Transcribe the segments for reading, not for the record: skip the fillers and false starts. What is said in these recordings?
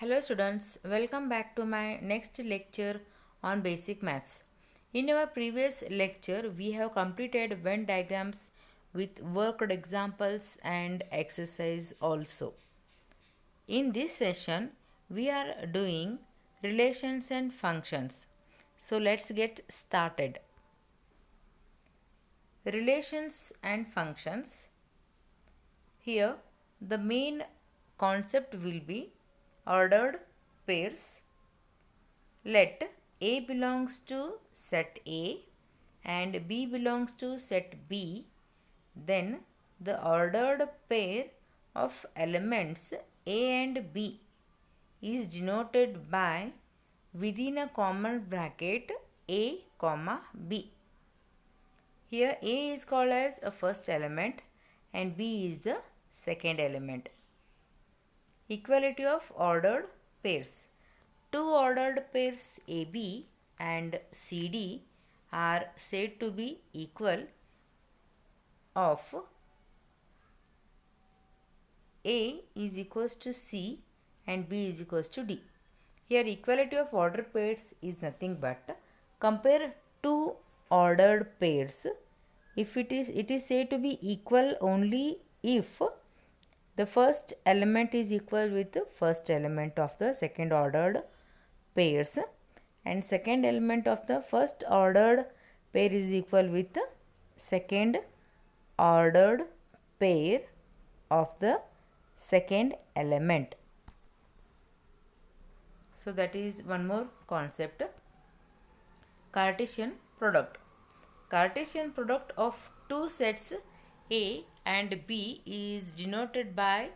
Hello students, welcome back to my next lecture on basic maths. In our previous lecture, we have completed Venn diagrams with worked examples and exercise also. In this session, we are doing relations and functions. So let's get started. Relations and functions. Here, the main concept will be ordered pairs. Let A belongs to set A and B belongs to set B, then the ordered pair of elements A and B is denoted by within a common bracket A, B. Here A is called as a first element and B is the second element. Equality of ordered pairs. Two ordered pairs AB and CD are said to be equal of A is equals to C and B is equals to D. Here equality of ordered pairs is nothing but compare two ordered pairs. If it is said to be equal only if the first element is equal with the first element of the second ordered pairs and second element of the first ordered pair is equal with the second ordered pair of the second element. So that is one more concept. Cartesian product. Cartesian product of two sets A and B is denoted by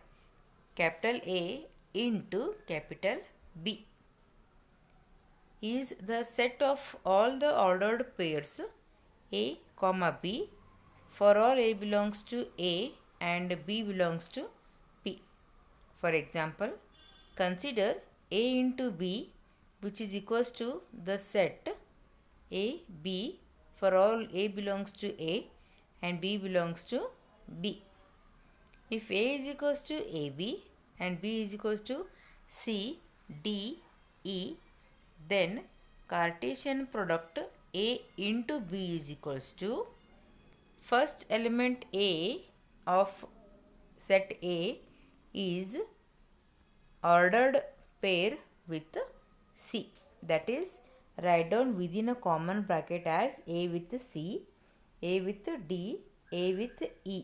capital A into capital B. Is the set of all the ordered pairs A, B for all A belongs to A and B belongs to B. For example, consider A into B, which is equals to the set A, B for all A belongs to A and B belongs to B. If A is equals to AB and B is equals to C, D, E, then Cartesian product A into B is equals to first element A of set A is ordered pair with C. That is, write down within a common bracket as A with C, A with D, A with E.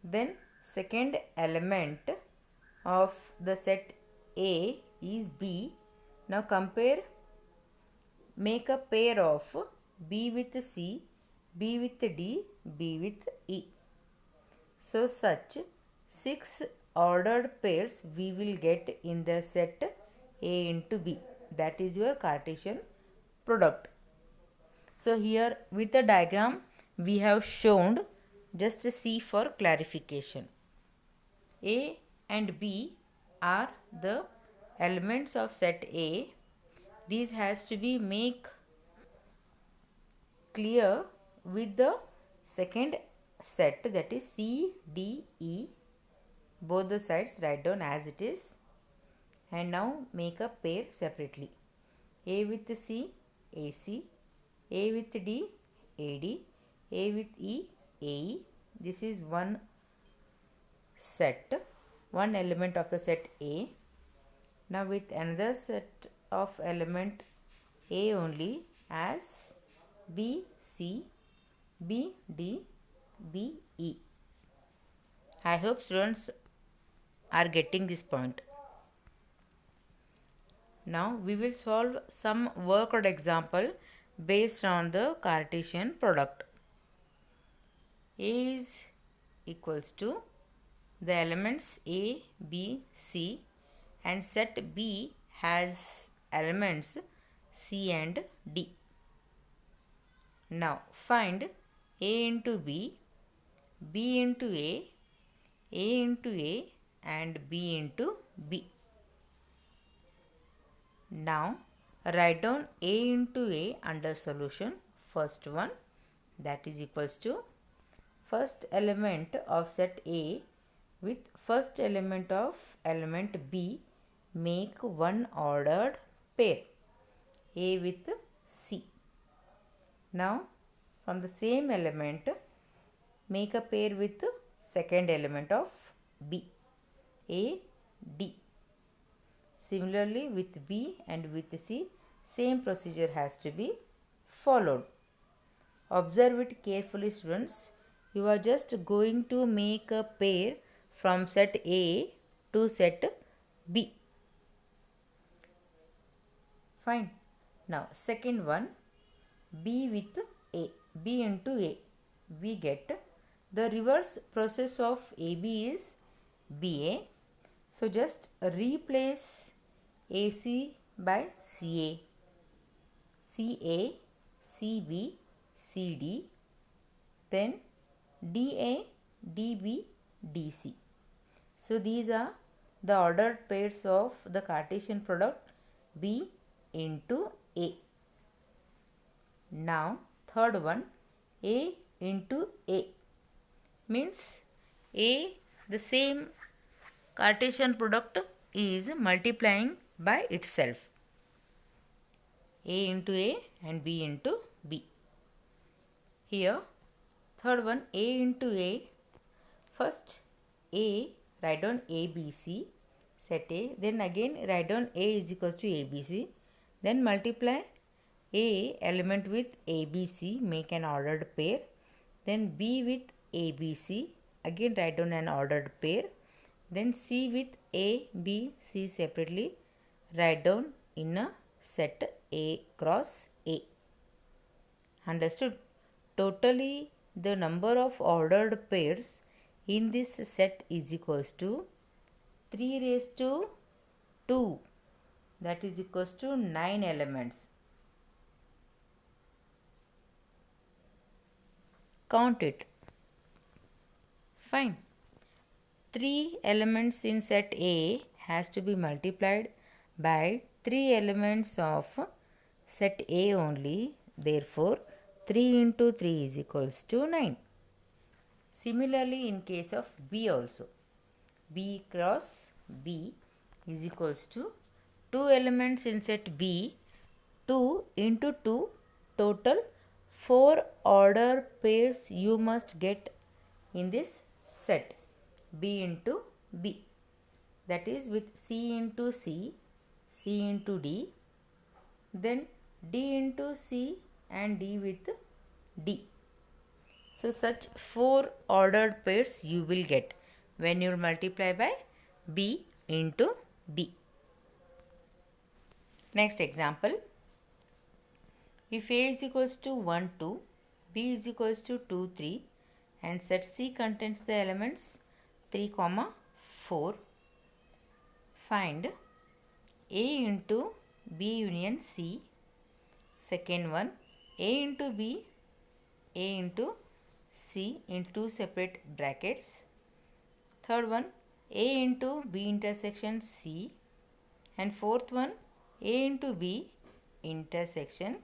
Then second element of the set A is B. Now compare, make a pair of B with C, B with D, B with E. So such 6 ordered pairs we will get in the set A into B. That is your Cartesian product. So here with the diagram we have shown, just see for clarification. A and B are the elements of set A. These has to be make clear with the second set, that is C, D, E. Both the sides write down as it is. And now make a pair separately. A with C, AC. A with D, AD. A with E, AE. This is one set, one element of the set A. Now with another set of element A only as B, C, B, D, B, E. I hope students are getting this point. Now we will solve some worked example based on the Cartesian product. A is equals to the elements A, B, C and set B has elements C and D. Now find A into B, B into A into A and B into B. Now write down A into A under solution. First one, that is equals to first element of set A with first element of element B make one ordered pair A with C. Now from the same element make a pair with second element of B, A, D. Similarly with B and with C, same procedure has to be followed. Observe it carefully, students. You are just going to make a pair from set A to set B. Fine. Now second one, B with A, B into A. We get the reverse process of AB is BA. So just replace AC by CA, CA, CB, CD, then DA, DB, DC. So these are the ordered pairs of the Cartesian product B into A. Now third one, A into A means A, the same Cartesian product is multiplying by itself. A into A and B into B. Here third one, A into A. First A, write down ABC, set A, then again write down A is equals to ABC, then multiply A element with ABC, make an ordered pair, then B with ABC, again write down an ordered pair, then C with A, B, C separately, write down in a set A cross A. Understood? Totally the number of ordered pairs in this set is equals to 3 raised to 2, that is equals to 9 elements. Count it. Fine. 3 elements in set A has to be multiplied by 3 elements of set A only. Therefore, 3 into 3 is equals to 9. Similarly, in case of B also, B cross B is equals to 2 elements in set B, 2 into 2, total 4 order pairs you must get in this set B into B. That is with C into C, C into D, then D into C and D with D. So such 4 ordered pairs you will get when you multiply by B into B. Next example. If A is equals to 1, 2, B is equals to 2, 3 and set C contains the elements 3, 4, find A into B union C. Second one, A into B, A into C in 2 separate brackets. Third one, A into B intersection C. And fourth one, A into B intersection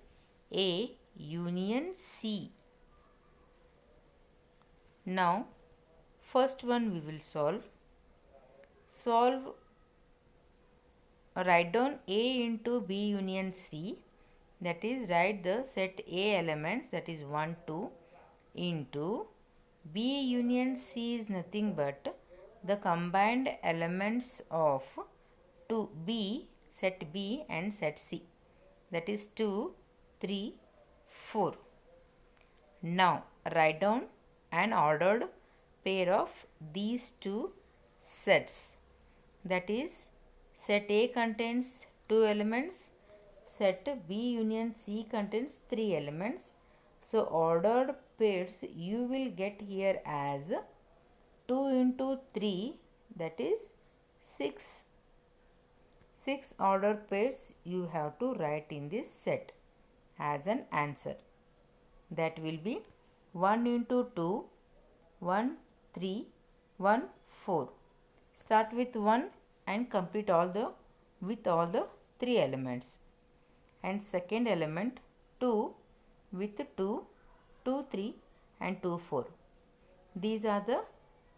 A union C. Now, first one we will solve. Write down A into B union C, that is write the set A elements, that is 1, 2 into B union C is nothing but the combined elements of set B and set C, that is 2, 3, 4. Now write down an ordered pair of these two sets, that is set A contains 2 elements, set B union C contains 3 elements. So ordered pairs you will get here as 2 into 3, that is 6. 6 ordered pairs you have to write in this set as an answer. That will be 1 into 2, 1, 3, 1, 4. Start with 1 and complete with all the 3 elements. And second element 2 with 2, 2, 3 and 2, 4. These are the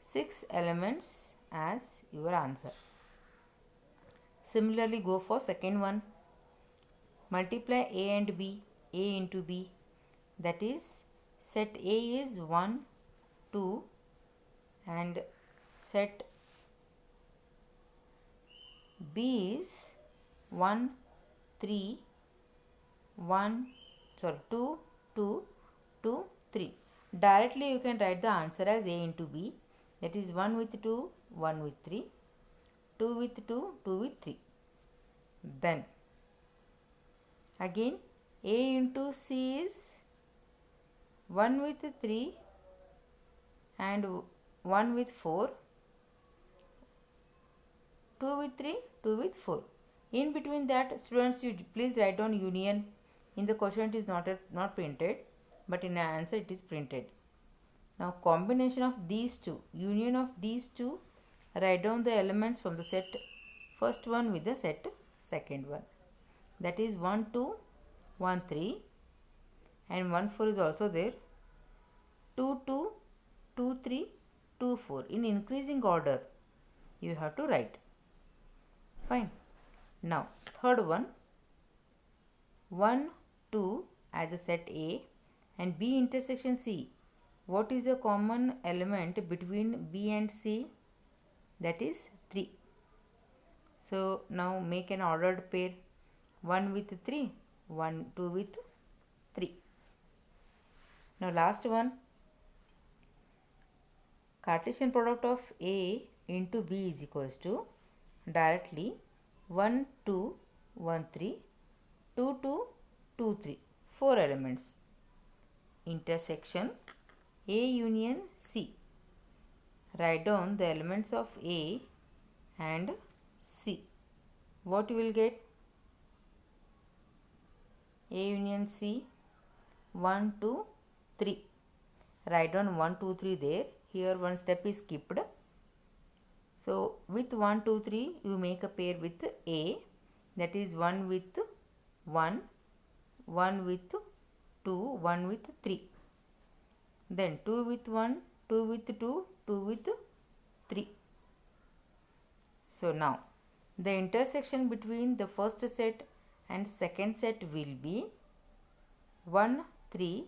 6 elements as your answer. Similarly, go for second one. Multiply A and B, A into B. That is, set A is 1, 2 and set B is 1, 3, 1, 2, 2, 2, 3. Directly you can write the answer as A into B. That is 1 with 2, 1 with 3, 2 with 2, 2 with 3. Then again A into C is 1 with 3 and 1 with 4, 2 with 3, 2 with 4. In between that, students, you please write down union. In the question it is not printed, but in the answer it is printed. Now combination of these two, union of these two, write down the elements from the set first one with the set second one. That is 1 2, 1 3 and 1 4 is also there. 2 2, 2 3, 2 4. In increasing order you have to write. Fine. Now third one, 1 2 as a set A and B intersection C. What is a common element between B and C? That is 3. So now make an ordered pair, 1 with 3, 1 2 with 3. Now last one, Cartesian product of A into B is equals to directly 1 2 1 3 2 2 2 3, 4 elements. Intersection A union C. Write down the elements of A and C. What you will get? A union C, 1 2 3. Write down 1 2 3 there. Here one step is skipped. So with 1 2 3 you make a pair with A, that is 1 with 1, 1 with 2, 1 with 3. Then 2 with 1, 2 with 2, 2 with 3. So now the intersection between the first set and second set will be 1 3.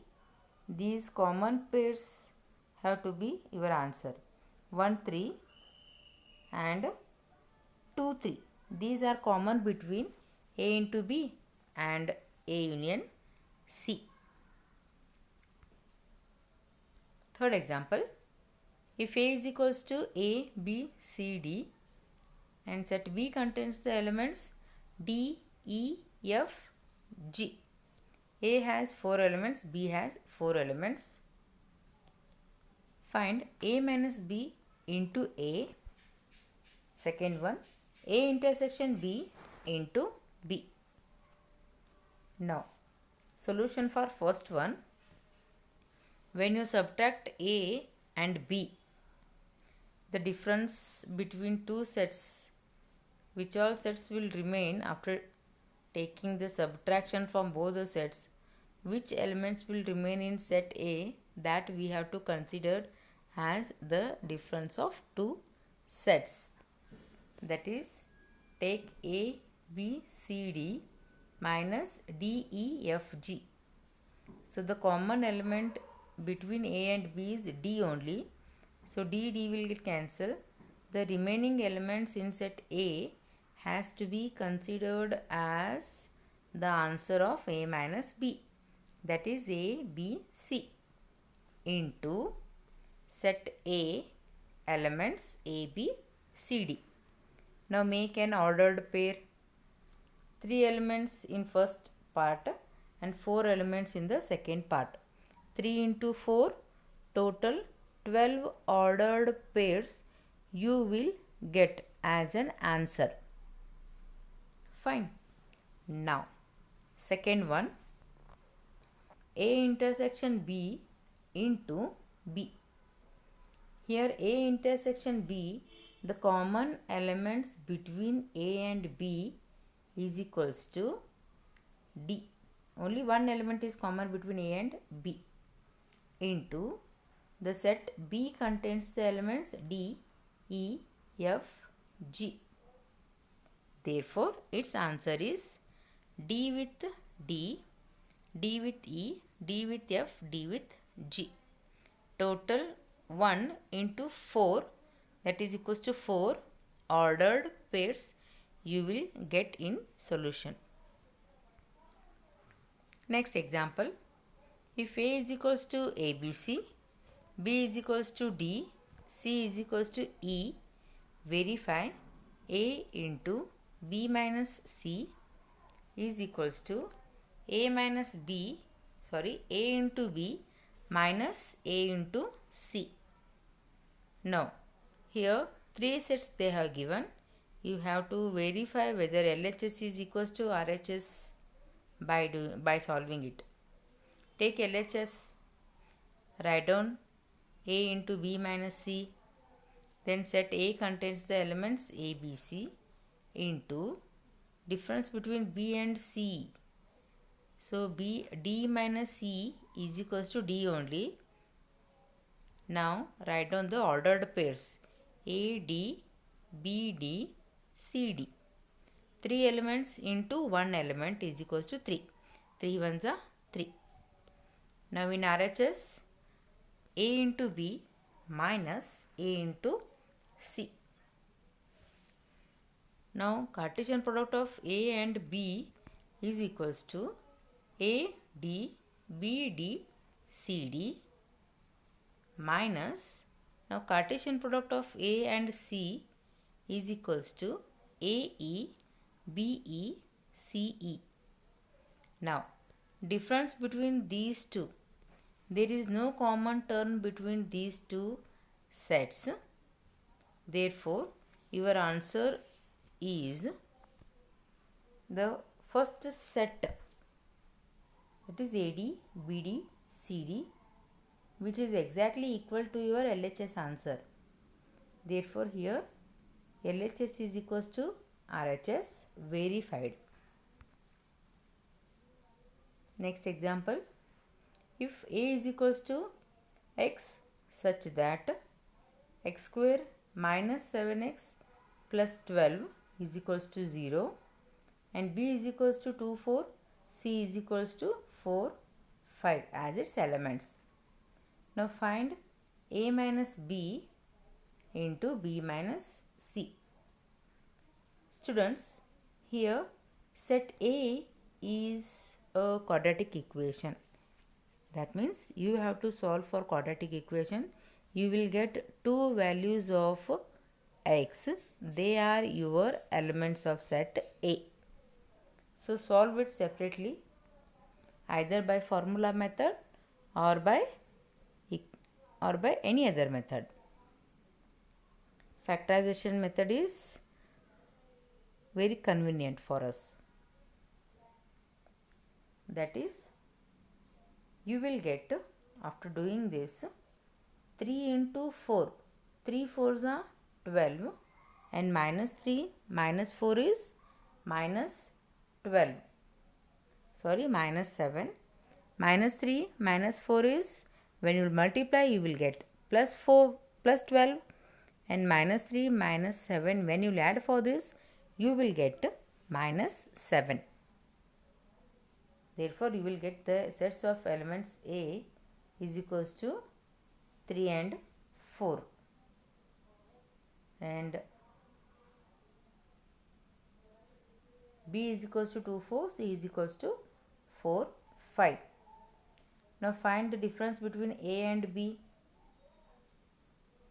These common pairs have to be your answer. 1 3 and 2 3. These are common between A into B and A union C. Third example, if A is equals to A, B, C, D and set B contains the elements D, E, F, G. A has 4 elements, B has 4 elements. Find A minus B into A. Second one, A intersection B into B. Now, solution for first one. When you subtract A and B, the difference between two sets, which all sets will remain after taking the subtraction from both the sets, which elements will remain in set A, that we have to consider as the difference of two sets. That is, take A, B, C, D minus D, E, F, G. So the common element between A and B is D only. So D will get cancelled. The remaining elements in set A has to be considered as the answer of A minus B. That is A, B, C into set A elements A, B, C, D. Now make an ordered pair. 3 elements in first part and 4 elements in the second part. 3 into 4, total 12 ordered pairs you will get as an answer. Fine. Now, second one, A intersection B into B. Here A intersection B, the common elements between A and B is equals to D. Only one element is common between A and B into the set B contains the elements D, E, F, G. Therefore, its answer is D with D, D with E, D with F, D with G. Total 1 into 4, that is equals to 4 ordered pairs you will get in solution. Next example, if A is equals to ABC, B is equals to D, C is equals to E, verify A into B minus C is equals to A minus B, A into B minus A into C. Now, here 3 sets they have given. You have to verify whether LHS is equals to RHS by solving it. Take LHS, write down A into B minus C. Then set A contains the elements A, B, C into difference between B and C. So D minus C is equals to D only. Now write down the ordered pairs A, D, B, D, C, D. 3 elements into 1 element is equals to 3. 3 ones are 3. Now in RHS, A into B minus A into C. Now Cartesian product of A and B is equals to A, D, B, D, C, D minus, now Cartesian product of A and C is equals to A, E, B, E, C, E. Now difference between these two, there is no common term between these two sets. Therefore, your answer is the first set, that is AD, BD, CD, which is exactly equal to your LHS answer. Therefore, here LHS is equals to RHS, verified. Next example, if A is equals to X such that X square minus 7X plus 12 is equals to 0 and B is equals to 2, 4, C is equals to 4, 5 as its elements. Now find A minus B into B minus C. Students, here set A is a quadratic equation. That means you have to solve for quadratic equation. You will get two values of X. They are your elements of set A. So solve it separately, either by formula method or by any other method. Factorization method is very convenient for us. That is, you will get, after doing this, 3 into 4. 3 4s are 12 and minus 3 minus 4 is minus 12. Minus 7. Minus 3 minus 4 is, when you multiply you will get plus 4 plus 12 and minus 3 minus 7. When you add for this you will get minus 7. Therefore, you will get the sets of elements A is equals to 3 and 4 and B is equals to 2, 4, C is equals to 4, 5. Now find the difference between A and B.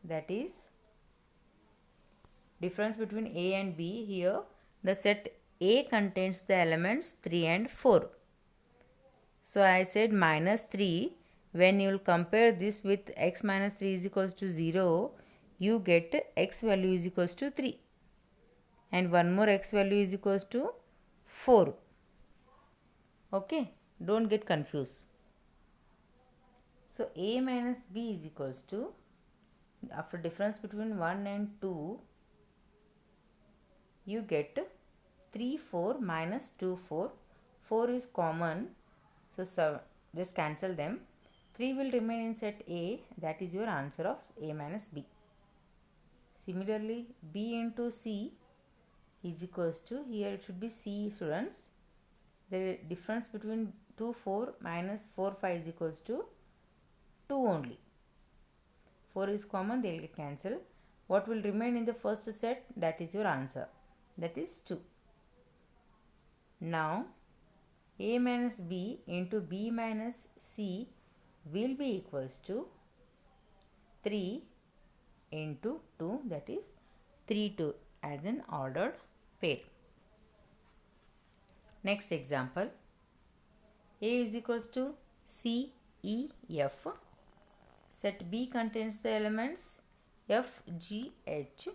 That is, difference between A and B. Here the set A contains the elements 3 and 4. So I said minus 3. When you will compare this with x minus 3 is equals to 0, you get x value is equals to 3 and one more x value is equals to 4. Okay, don't get confused. So A minus B is equals to, after difference between 1 and 2, you get 3, 4 minus 2, 4. 4 is common, so just cancel them. 3 will remain in set A, that is your answer of A minus B. Similarly, B into C is equals to, here it should be C, students. The difference between 2 4 minus 4 5 is equals to 2 only. 4 is common, they will get cancelled. What will remain in the first set? That is your answer. That is 2. Now A minus B into B minus C will be equals to 3 into 2, that is 3 2 as an ordered pair. Next example, A is equals to C, E, F. Set B contains the elements F, G, H.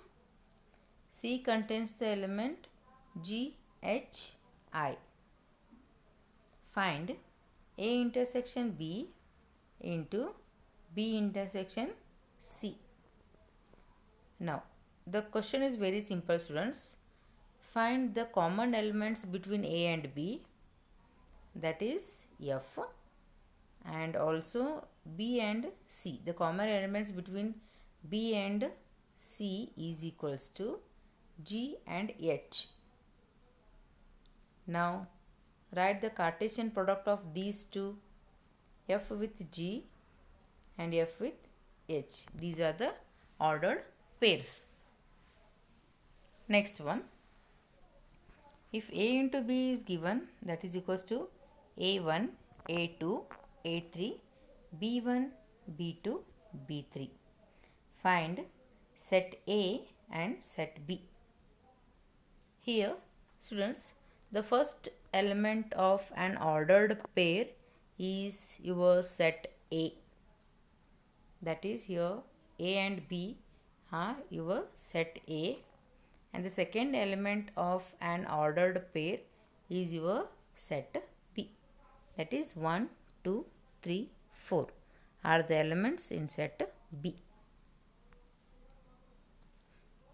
C contains the element G, H, I. Find A intersection B into B intersection C. Now, the question is very simple, students. Find the common elements between A and B, that is F, and also B and C. The common elements between B and C is equals to G and H. Now, write the Cartesian product of these two, F with G and F with H. These are the ordered pairs. Next one, if A into B is given, that is equals to A1, A2, A3, B1, B2, B3. Find set A and set B. Here, students, the first element of an ordered pair is your set A. That is, here A and B are your set A, and the second element of an ordered pair is your set B. That is 1, 2, 3, 4 are the elements in set B.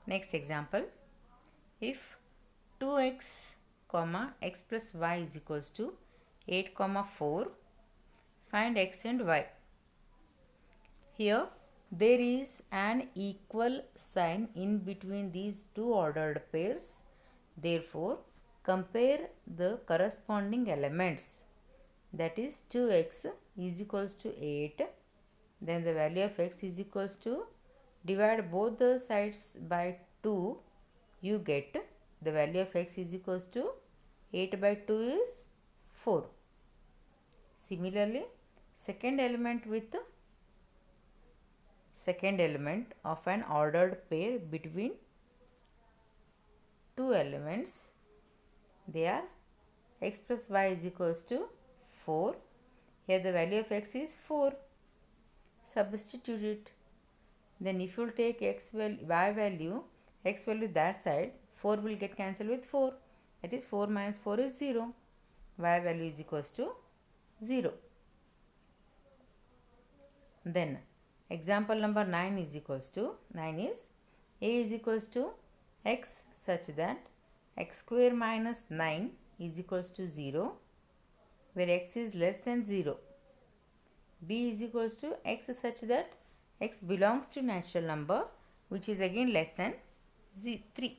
Next example, if 2x comma x plus y is equals to 8 comma 4, find x and y. Here there is an equal sign in between these two ordered pairs. Therefore, compare the corresponding elements. That is 2x is equals to 8. Then the value of x is equals to, divide both the sides by 2. You get the value of x is equals to 8 by 2 is 4. Similarly, second element of an ordered pair between two elements, they are x plus y is equals to 4. Here the value of x is 4. Substitute it. Then if you take x value, y value, x value that side, 4 will get cancelled with 4. That is 4 minus 4 is 0. Y value is equals to 0. Then example number 9 is equals to, 9 is A is equals to x such that x square minus 9 is equals to 0, where x is less than 0. B is equals to x such that x belongs to natural number, which is again less than 3.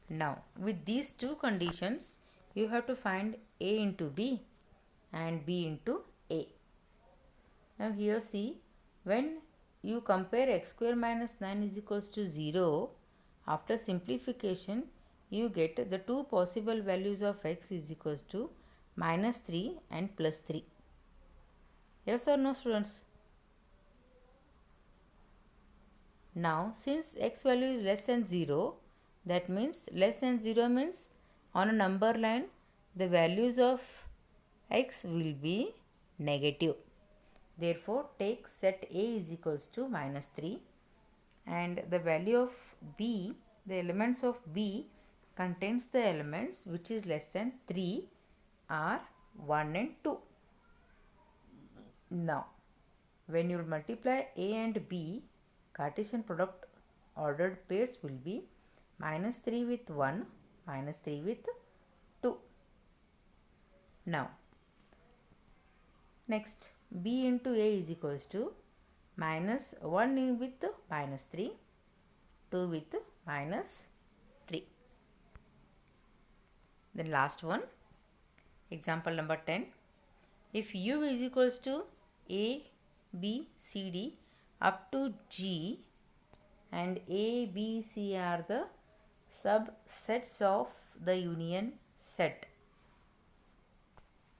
Now, with these two conditions, you have to find A into B and B into A. Now, here see, when you compare x square minus 9 is equals to 0, after simplification, you get the two possible values of x is equals to minus 3 and plus 3. Yes or no, students? Now, since x value is less than 0, that means less than 0 means on a number line, the values of x will be negative. Therefore, take set A is equals to minus 3, and the value of B, the elements of B contains the elements which is less than 3 are 1 and 2. Now, when you multiply A and B, Cartesian product ordered pairs will be minus 3 with 1, minus 3 with 2. Now, next, B into A is equals to minus 1 with minus 3, 2 with minus 3. Then last one, example number 10. If U is equals to A, B, C, D up to G and A, B, C are the subsets of the union set,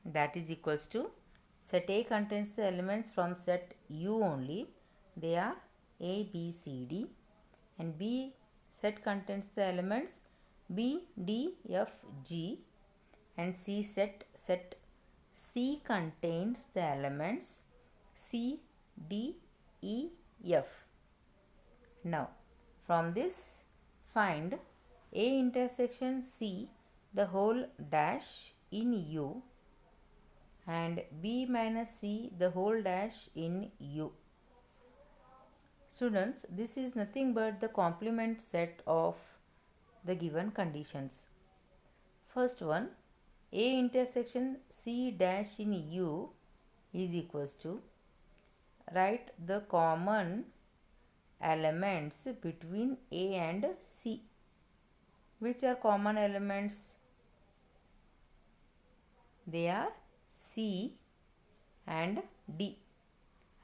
that is equals to set A contains the elements from set U only. They are A, B, C, D, and B set contains the elements B, D, F, G, and C set C contains the elements C, D, E, F. Now from this find A intersection C the whole dash in U and B minus C the whole dash in U. Students, this is nothing but the complement set of the given conditions. First one, A intersection C dash in U is equals to, write the common elements between A and C. Which are common elements? They are C and D.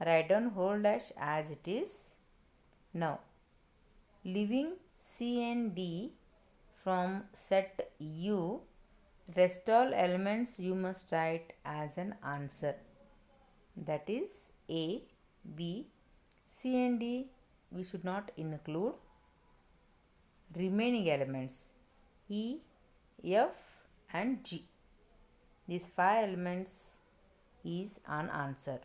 Write down whole dash as it is. Now, leaving C and D from set U, rest all elements you must write as an answer. That is A, B, C and D we should not include. Remaining elements E, F and G. These 5 elements is an answer.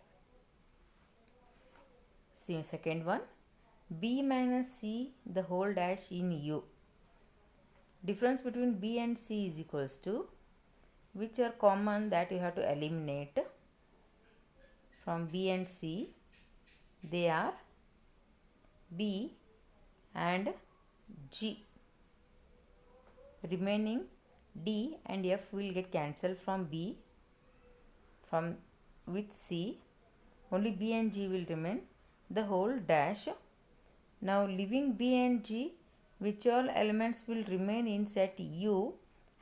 See second one, B minus C the whole dash in U. Difference between B and C is equals to, which are common that you have to eliminate from B and C. They are B and G. Remaining D and F will get cancelled from B. From with C, only B and G will remain the whole dash. Now leaving B and G, which all elements will remain in set U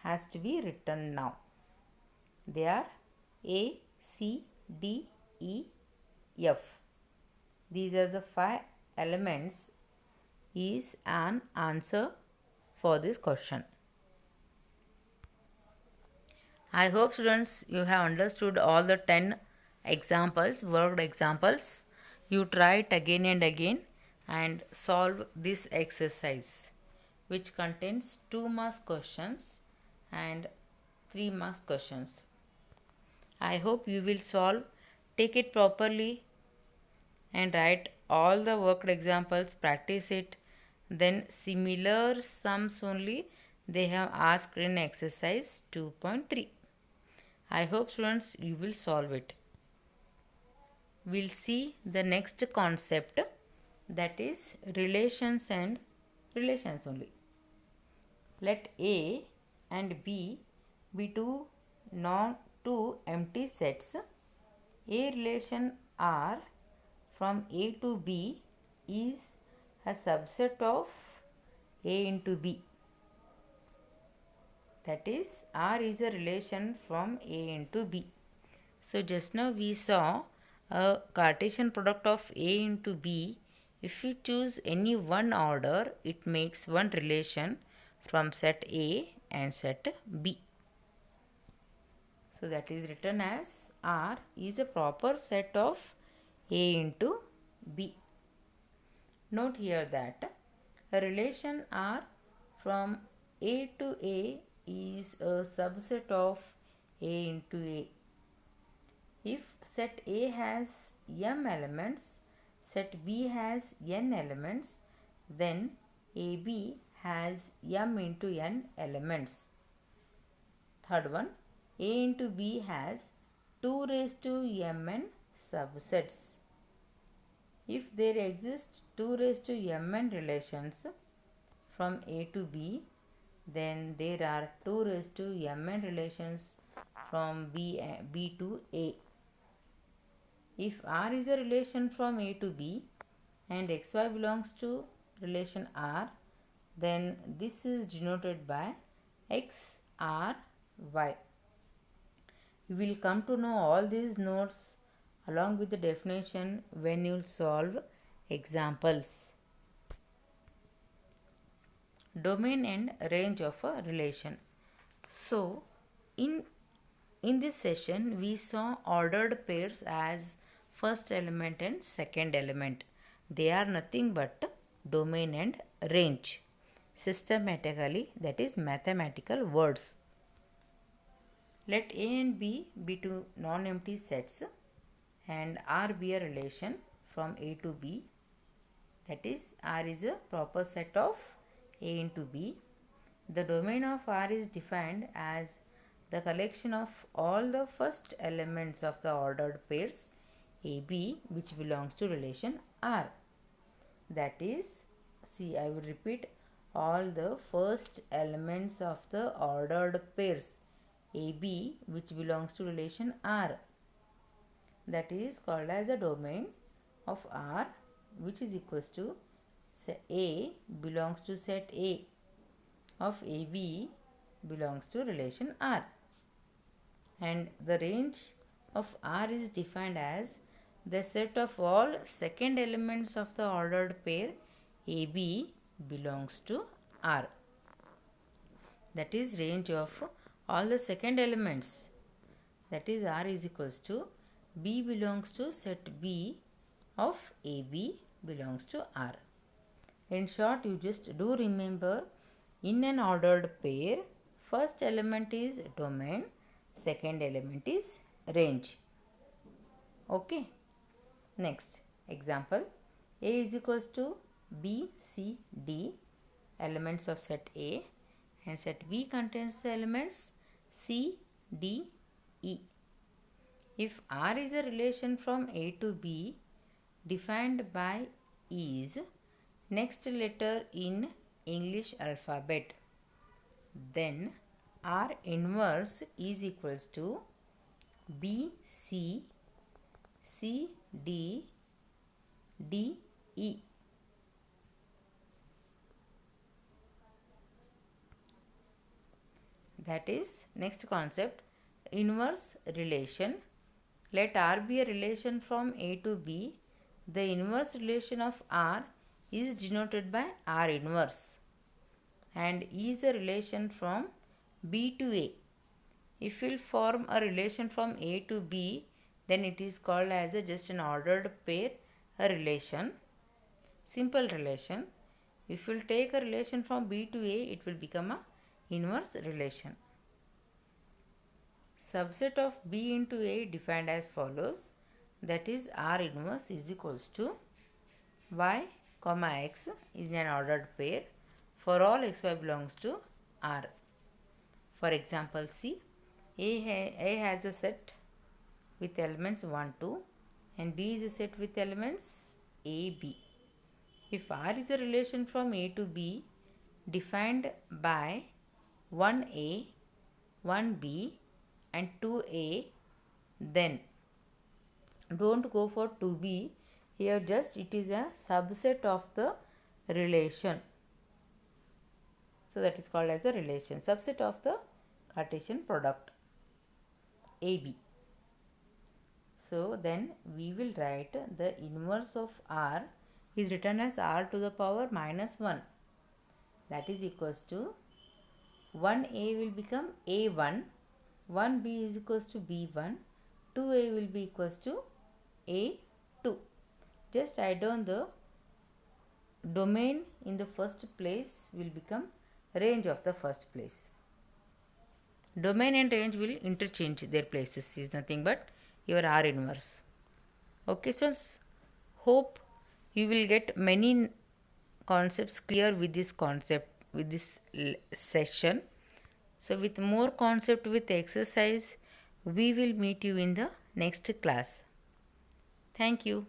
has to be written now. They are A, C, D, E, F. These are the 5 elements is an answer for this question. I hope students you have understood all the 10 examples, worked examples. You try it again and again and solve this exercise, which contains 2 marks questions and 3 marks questions. I hope you will solve, take it properly and write all the worked examples, practice it. Then similar sums only they have asked in exercise 2.3. I hope students you will solve it. We'll see the next concept, that is relations and relations only. Let A and B be two empty sets. A relation R from A to B is a subset of A into B. That is, R is a relation from A into B. So just now we saw a Cartesian product of A into B. If we choose any one order, it makes one relation from set A and set B. So that is written as R is a proper set of A into B. Note here that a relation R from A to A is a subset of A into A. If set A has m elements, set B has n elements, then AB has m into n elements. Third one, A into B has 2 raised to mn subsets. If there exist 2 raised to mn relations from A to B, then there are 2 raised to mn relations from B to A. If R is a relation from A to B and xy belongs to relation R, then this is denoted by XR Y. You will come to know all these notes along with the definition when you solve examples. Domain and range of a relation. So, in this session, we saw ordered pairs as first element and second element. They are nothing but domain and range. Systematically, that is mathematical words. Let A and B be two non-empty sets and R be a relation from A to B. That is, R is a proper set of A into B. The domain of R is defined as the collection of all the first elements of the ordered pairs AB which belongs to relation R. That is, see, I will repeat, all the first elements of the ordered pairs AB which belongs to relation R. That is called as a domain of R, which is equals to A belongs to set A of AB belongs to relation R. And the range of R is defined as the set of all second elements of the ordered pair AB belongs to R. That is range of all the second elements. That is R is equals to B belongs to set B of AB belongs to R. In short, you just do remember, in an ordered pair, first element is domain, second element is range. Okay. Next example, A is equals to B, C, D, elements of set A, and set B contains the elements C, D, E. If R is a relation from A to B defined by is next letter in English alphabet, then R inverse is equals to B, C, C, D, D, E. That is next concept, inverse relation. Let R be a relation from A to B. The inverse relation of R is denoted by R inverse, and E is a relation from B to A. If we will form a relation from A to B, then it is called as just an ordered pair, a relation, simple relation. If we will take a relation from B to A, it will become a inverse relation. Subset of B into A defined as follows, that is R inverse is equals to Y comma X is an ordered pair for all XY belongs to R. For example, see, A has a set with elements 1, 2 and B is a set with elements A, B. If R is a relation from A to B defined by 1A, 1B and 2A, then don't go for 2B. Here just it is a subset of the relation. So that is called as a relation, subset of the Cartesian product AB. So then we will write the inverse of R is written as R to the power minus 1. That is equals to 1A will become A1, 1B is equals to B1, 2A will be equals to A2. Just write down the domain in the first place will become range of the first place. Domain and range will interchange their places, is nothing but your R inverse. Okay, so hope you will get many concepts clear with this concept, with this session. So with more concept with exercise, we will meet you in the next class. Thank you.